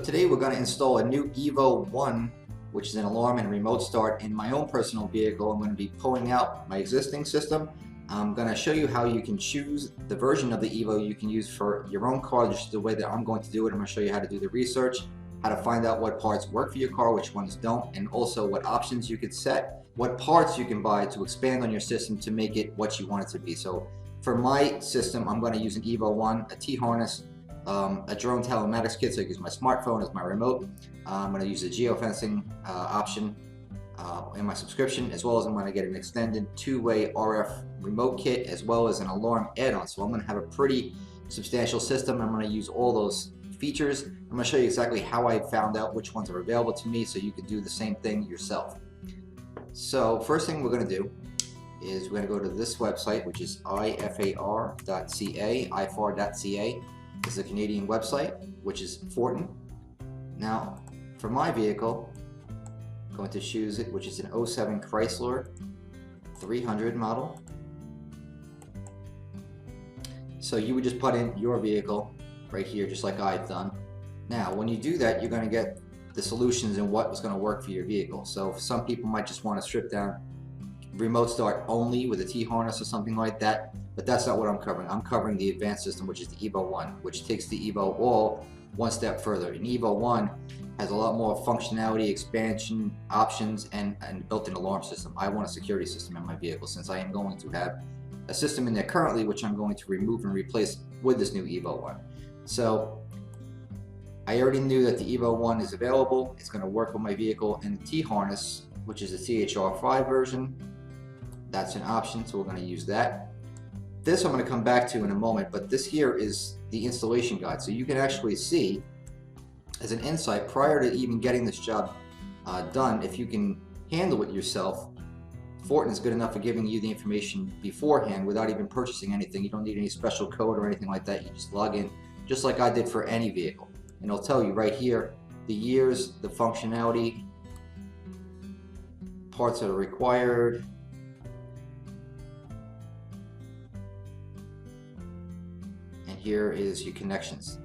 today we're going to install a new Evo-One, which is an alarm and remote start in my own personal vehicle. I'm going to be pulling out my existing system. I'm going to show you how you can choose the version of the Evo you can use for your own car. This is the way that I'm going to do it. I'm going to show you how to do the research, how to find out what parts work for your car, which ones don't, and also what options you could set, what parts you can buy to expand on your system to make it what you want it to be. So for my system, I'm going to use an Evo-One, a T-harness, a drone telematics kit, so I use my smartphone as my remote. I'm going to use a geofencing option in my subscription, as well as I'm going to get an extended two-way RF remote kit, as well as an alarm add-on. So I'm going to have a pretty substantial system. I'm going to use all those features. I'm going to show you exactly how I found out which ones are available to me, so you can do the same thing yourself. So first thing we're going to do is we're going to go to this website, which is ifar.ca, ifar.ca. This is a Canadian website, which is Fortin. Now, for my vehicle, I'm going to choose it, which is an 07 Chrysler 300 model. So you would just put in your vehicle right here, just like I've done. Now, when you do that, you're going to get the solutions and what is going to work for your vehicle. So some people might just want to strip down remote start only with a T-harness or something like that, but that's not what I'm covering. I'm covering the advanced system, which is the Evo-One, which takes the evo-all one step further. An Evo-One has a lot more functionality, expansion, options, and built-in alarm system. I want a security system in my vehicle, since I am going to have a system in there currently, which I'm going to remove and replace with this new Evo-One. So I already knew that the Evo-One is available. It's going to work with my vehicle, and the T-harness, which is the CHR5 version, that's an option, so we're going to use that. This I'm going to come back to in a moment, but this here is the installation guide, so you can actually see as an insight prior to even getting this job done, if you can handle it yourself. Fortin is good enough for giving you the information beforehand without even purchasing anything. You don't need any special code or anything like that. You just log in just like I did for any vehicle, and it'll tell you right here the years, the functionality, parts that are required, and here is your connections.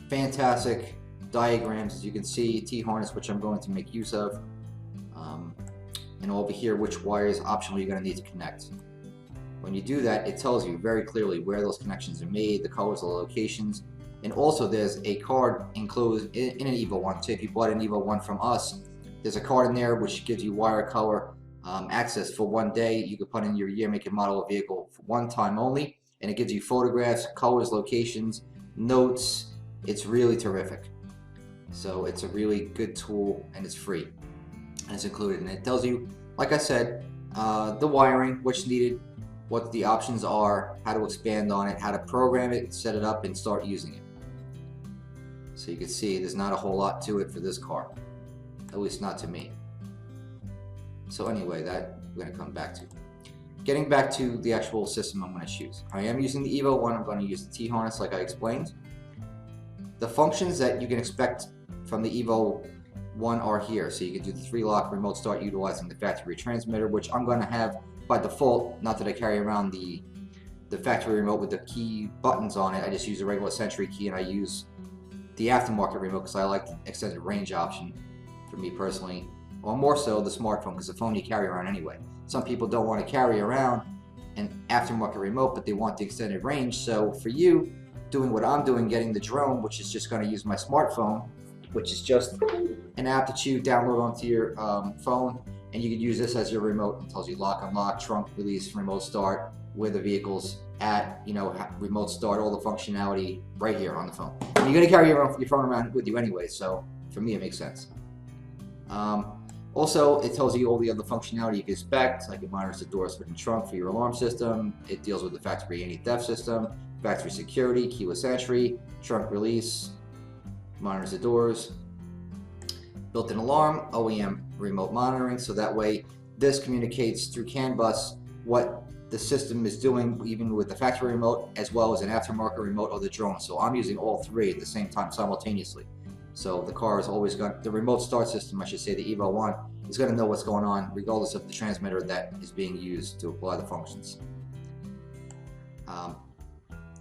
Fantastic diagrams, as you can see, T-harness, which I'm going to make use of, and over here which wires optionally you're going to need to connect. When you do that, it tells you very clearly where those connections are made, the colors, the locations, and also there's a card enclosed in an Evo-One. So if you bought an Evo-One from us, there's a card in there which gives you wire color access for one day. You can put in your year, make, and model of vehicle for one time only, and it gives you photographs, colors, locations, notes. It's really terrific. So it's a really good tool, and it's free, and it's included. And it tells you, like I said, the wiring, what's needed, what the options are, how to expand on it, how to program it, set it up, and start using it. So you can see there's not a whole lot to it for this car, at least not to me. So anyway, that we're going to come back to. Getting back to the actual system I'm going to choose. I am using the Evo-One. I'm going to use the T-harness like I explained. The functions that you can expect from the Evo-One are here. So you can do the 3-lock remote start utilizing the factory transmitter, which I'm going to have by default. Not that I carry around the factory remote with the key buttons on it. I just use a regular Sentry key, and I use the aftermarket remote because I like the extended range option for me personally, or more so the smartphone, because the phone you carry around anyway. Some people don't want to carry around an aftermarket remote, but they want the extended range. So for you, doing what I'm doing, getting the drone, which is just going to use my smartphone, which is just an app that you download onto your phone, and you can use this as your remote. It tells you lock, unlock, trunk release, remote start, where the vehicle's at, you know, remote start, all the functionality right here on the phone. And you're going to carry your phone around with you anyway, so for me it makes sense. Also, it tells you all the other functionality you can expect, like it monitors the door, switch, and trunk for your alarm system. It deals with the factory anti-theft system, factory security, keyless entry, trunk release, monitors the doors, built-in alarm, OEM remote monitoring, so that way this communicates through CAN bus what the system is doing, even with the factory remote as well as an aftermarket remote or the drone. So I'm using all three at the same time simultaneously. So the car is always got the remote start system, I should say, the Evo-One is going to know what's going on regardless of the transmitter that is being used to apply the functions.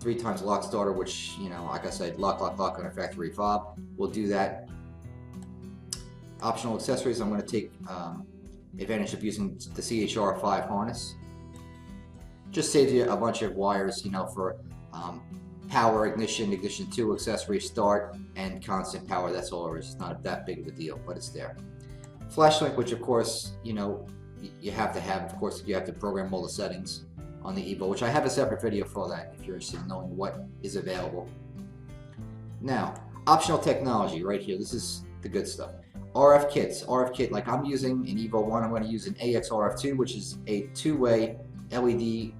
3 times lock starter, which, you know, like I said, lock on a factory fob will do that Optional accessories, I'm going to take advantage of using the CHR5 harness. Just saves you a bunch of wires, you know, for power, ignition, ignition 2, accessory, start, and constant power. That's all it is. It's not that big of a deal, but it's there. Flash link, which of course, you know, you have to have. Of course, you have to program all the settings on the Evo, which I have a separate video for that if you're interested in knowing what is available. Now, optional technology right here. This is the good stuff. RF kits. RF kit, like I'm using an Evo-One, I'm going to use an AX-RF2, which is a two-way LED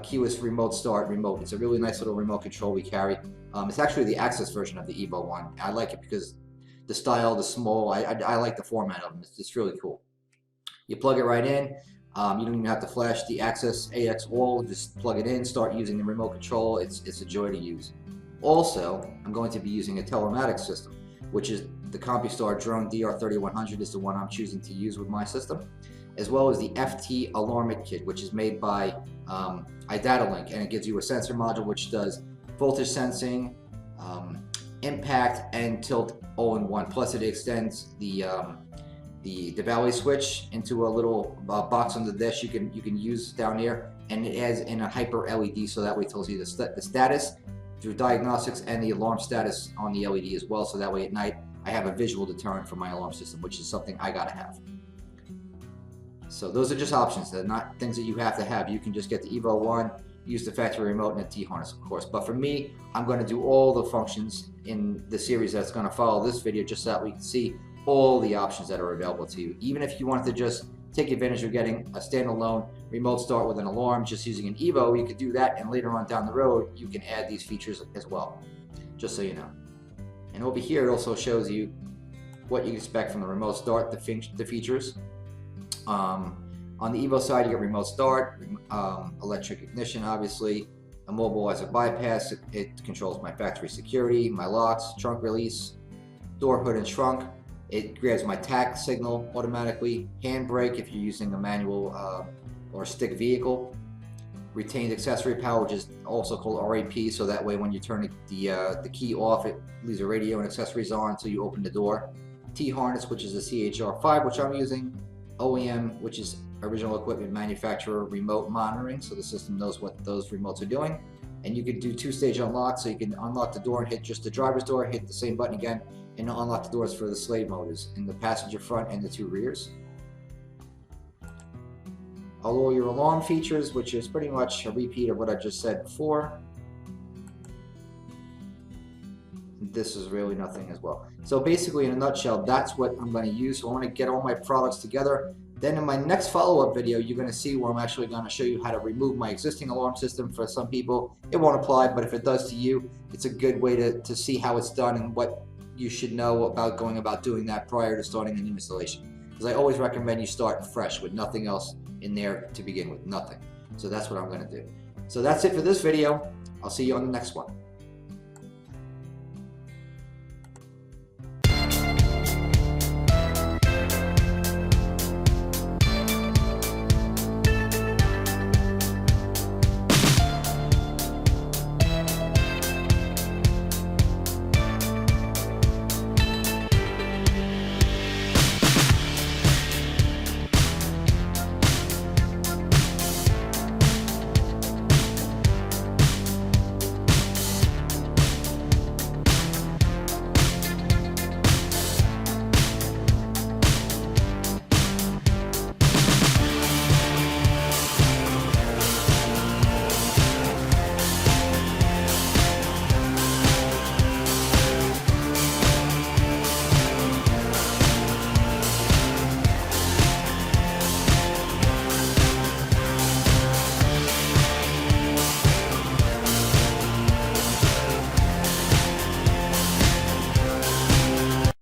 keyless remote start remote. It's a really nice little remote control we carry. It's actually the access version of the Evo-One. I like it because the style, the small, I like the format of them. It's really cool. You plug it right in. You don't even have to flash the access evo-all. Just plug it in, start using the remote control. It's a joy to use. Also, I'm going to be using a telematics system, which is the CompuStar Drone DR3100 is the one I'm choosing to use with my system, as well as the ft-alarmit-kit, which is made by iDataLink, and it gives you a sensor module which does voltage sensing, impact, and tilt all in one. Plus, it extends the valley switch into a little box on the dash you can use down there, and it has in a hyper LED, so that way it tells you the status through diagnostics and the alarm status on the LED as well. So that way at night I have a visual deterrent for my alarm system, which is something I gotta have. So those are just options. They're not things that you have to have. You can just get the Evo-One, use the factory remote, and a T-harness, of course. But for me, I'm going to do all the functions in the series that's going to follow this video, just so that we can see all the options that are available to you. Even if you wanted to just take advantage of getting a standalone remote start with an alarm, just using an Evo, you could do that, and later on down the road, you can add these features as well, just so you know. And over here, it also shows you what you expect from the remote start, the features. On the Evo side, you get remote start, electric ignition, obviously, immobilizer bypass. It controls my factory security, my locks, trunk release, door hood and trunk. It grabs my tach signal automatically, handbrake if you're using a manual or stick vehicle, retained accessory power, which is also called RAP, so that way when you turn the key off, it leaves a radio and accessories on until you open the door. T-harness, which is the CHR5, which I'm using. OEM, which is original equipment manufacturer remote monitoring, so the system knows what those remotes are doing. And you can do two-stage unlock, so you can unlock the door and hit just the driver's door, hit the same button again, and unlock the doors for the slave motors in the passenger front and the two rears. All your alarm features, which is pretty much a repeat of what I just said before. This is really nothing as well. So basically, in a nutshell, that's what I'm going to use. So I want to get all my products together. Then in my next follow-up video, you're going to see where I'm actually going to show you how to remove my existing alarm system. For some people, it won't apply, but if it does to you, it's a good way to see how it's done and what you should know about going about doing that prior to starting a new installation. Because I always recommend you start fresh with nothing else in there to begin with, nothing. So that's what I'm going to do. So that's it for this video. I'll see you on the next one.